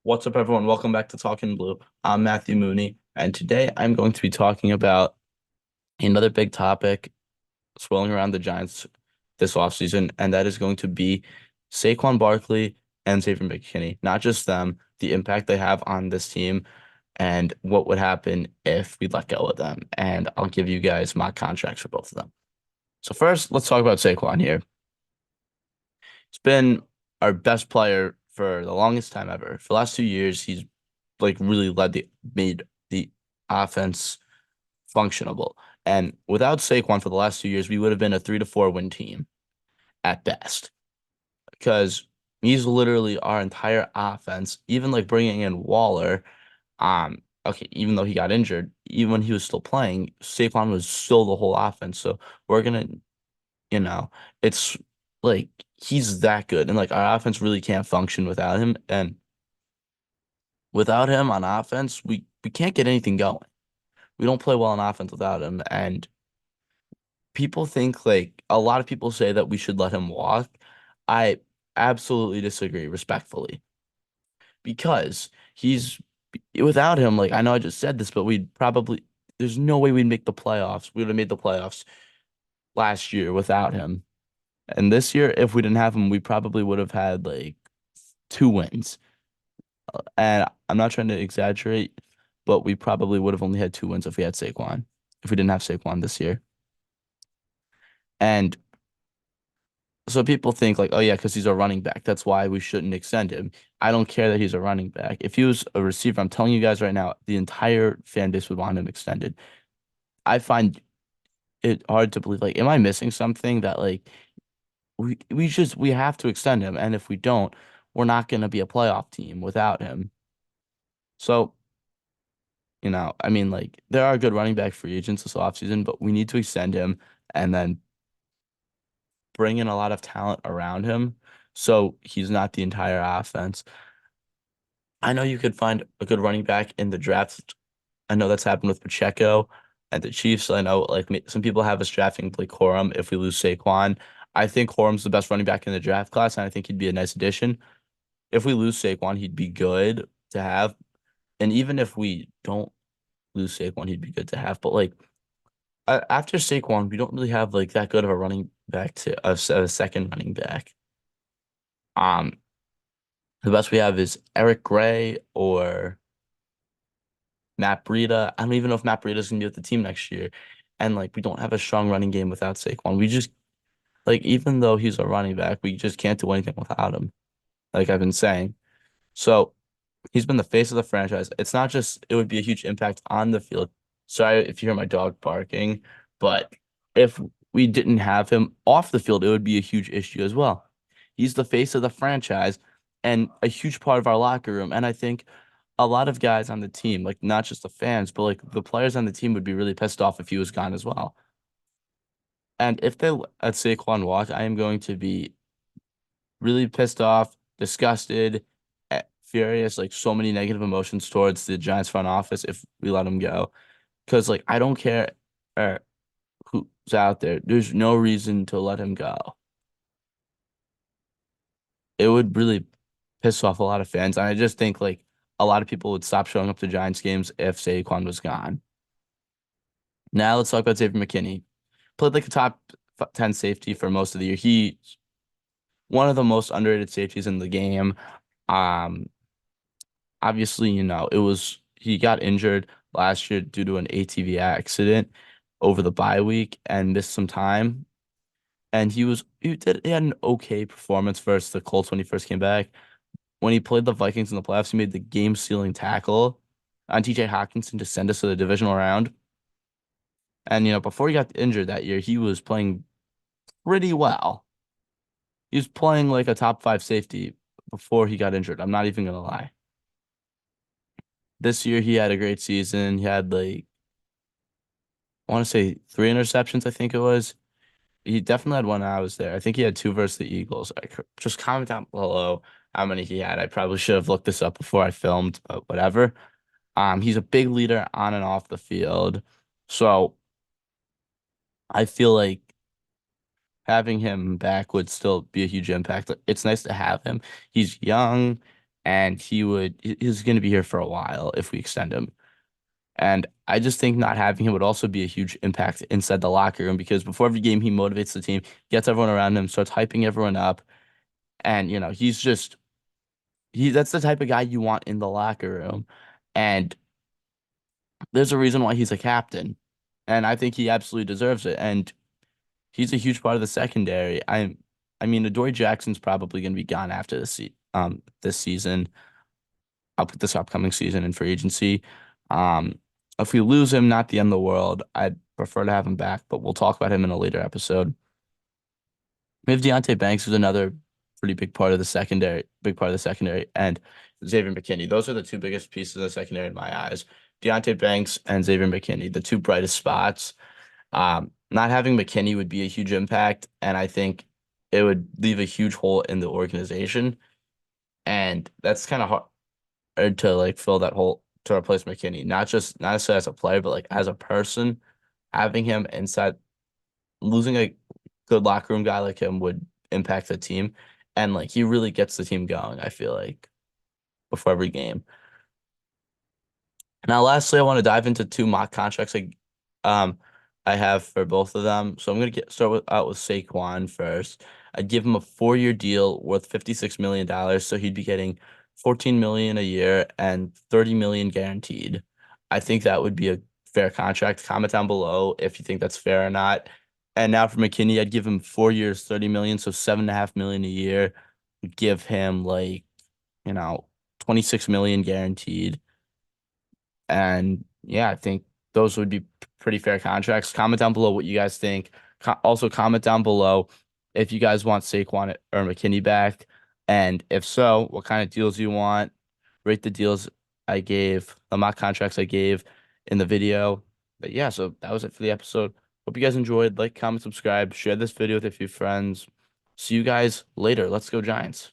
What's up, everyone? Welcome back to Talking Blue. I'm Matthew Mooney, and today I'm going to be talking about another big topic swirling around the Giants this offseason, and that is going to be Saquon Barkley and Xavier McKinney. Not just them, the impact they have on this team, and what would happen if we let go of them. And I'll give you guys my contracts for both of them. So first, let's talk about Saquon here. He's been our best player for the longest time ever. For the last 2 years, he's like really made the offense functionable. And without Saquon for the last 2 years, we would have been a 3 to 4 win team at best because he's literally our entire offense. Even like bringing in Waller, okay, even though he got injured, even when he was still playing, Saquon was still the whole offense. So we're gonna, you know, it's like he's that good, and like our offense really can't function without him. And without him on offense, we can't get anything going. We don't play well on offense without him. And people think like a lot of people say that we should let him walk. I absolutely disagree respectfully because he's without him, like I know I just said this, but we'd probably there's no way we'd make the playoffs. We would have made the playoffs last year without him. And this year, if we didn't have him, we probably would have had like 2 wins. And I'm not trying to exaggerate, but we probably would have only had 2 wins if we had Saquon, if we didn't have Saquon this year. And so people think like, oh yeah, because he's a running back. That's why we shouldn't extend him. I don't care that he's a running back. If he was a receiver, I'm telling you guys right now, the entire fan base would want him extended. I find it hard to believe, like, am I missing something that like we have to extend him, and if we don't, we're not gonna be a playoff team without him. So, I mean, like there are good running back free agents this offseason, but we need to extend him and then bring in a lot of talent around him so he's not the entire offense. I know you could find a good running back in the draft. I know that's happened with Pacheco and the Chiefs. I know like some people have us drafting Blake Corum if we lose Saquon. I think Corum's the best running back in the draft class, and I think he'd be a nice addition. If we lose Saquon, he'd be good to have. And even if we don't lose Saquon, he'd be good to have. But like after Saquon, we don't really have like that good of a running back to a second running back. Um, the best we have is Eric Gray or Matt Breida. I don't even know if Matt Breida's gonna be with the team next year. And like we don't have a strong running game without Saquon. We just like even though he's a running back, we just can't do anything without him. Like I've been saying. So he's been the face of the franchise. It's not just it would be a huge impact on the field. Sorry if you hear my dog barking, but if we didn't have him off the field, it would be a huge issue as well. He's the face of the franchise and a huge part of our locker room. And I think a lot of guys on the team, like not just the fans, but like the players on the team would be really pissed off if he was gone as well. And if they let Saquon walk, I am going to be really pissed off, disgusted, furious, like so many negative emotions towards the Giants front office if we let him go. Because like I don't care who's out there. There's no reason to let him go. It would really piss off a lot of fans. And I just think like a lot of people would stop showing up to Giants games if Saquon was gone. Now let's talk about Xavier McKinney. Played like a top 10 safety for most of the year. He's one of the most underrated safeties in the game. Um, Obviously, it was he got injured last year due to an ATV accident over the bye week and missed some time. And he had an okay performance versus the Colts when he first came back. When he played the Vikings in the playoffs, he made the game-sealing tackle on TJ Hawkinson to send us to the divisional round. And before he got injured that year, he was playing pretty well. He was playing like a top five safety before he got injured. I'm not even gonna lie. This year he had a great season. He had like I want to say 3 interceptions, I think it was. He definitely had one when I was there. I think he had two versus the Eagles. Just comment down below how many he had. I probably should have looked this up before I filmed, but whatever. He's a big leader on and off the field. So I feel like having him back would still be a huge impact. It's nice to have him. He's young and he's going to be here for a while if we extend him. And I just think not having him would also be a huge impact inside the locker room because before every game he motivates the team, gets everyone around him, starts hyping everyone up, and he that's the type of guy you want in the locker room. And there's a reason why he's a captain. And I think he absolutely deserves it. And he's a huge part of the secondary. I mean, Adoree Jackson's probably going to be gone after this season, up this upcoming season in free agency. Um, if we lose him, not the end of the world. I'd prefer to have him back, but we'll talk about him in a later episode. We have Deonte Banks, who's another pretty big part of the secondary, and Xavier McKinney. Those are the two biggest pieces of the secondary in my eyes. Deonte Banks and Xavier McKinney, the two brightest spots. Not having McKinney would be a huge impact, and I think it would leave a huge hole in the organization. And that's kind of hard to like fill that hole to replace McKinney, not necessarily as a player, but like as a person. Having him inside, losing a good locker room guy like him would impact the team, and like he really gets the team going. I feel like before every game. Now, lastly, I want to dive into two mock contracts um I have for both of them. So I'm gonna out with Saquon first. I'd give him a 4-year deal worth $56 million, so he'd be getting 14 million a year and 30 million guaranteed. I think that would be a fair contract. Comment down below if you think that's fair or not. And now for McKinney, I'd give him 4 years, 30 million, so 7.5 million a year. Give him like, you know, 26 million guaranteed. And yeah, I think those would be pretty fair contracts. Comment down below what you guys think. Also, comment down below if you guys want Saquon or McKinney back. And if so, what kind of deals you want. Rate the deals the mock contracts I gave in the video. But yeah, so that was it for the episode. Hope you guys enjoyed. Like, comment, subscribe, share this video with a few friends. See you guys later. Let's go, Giants.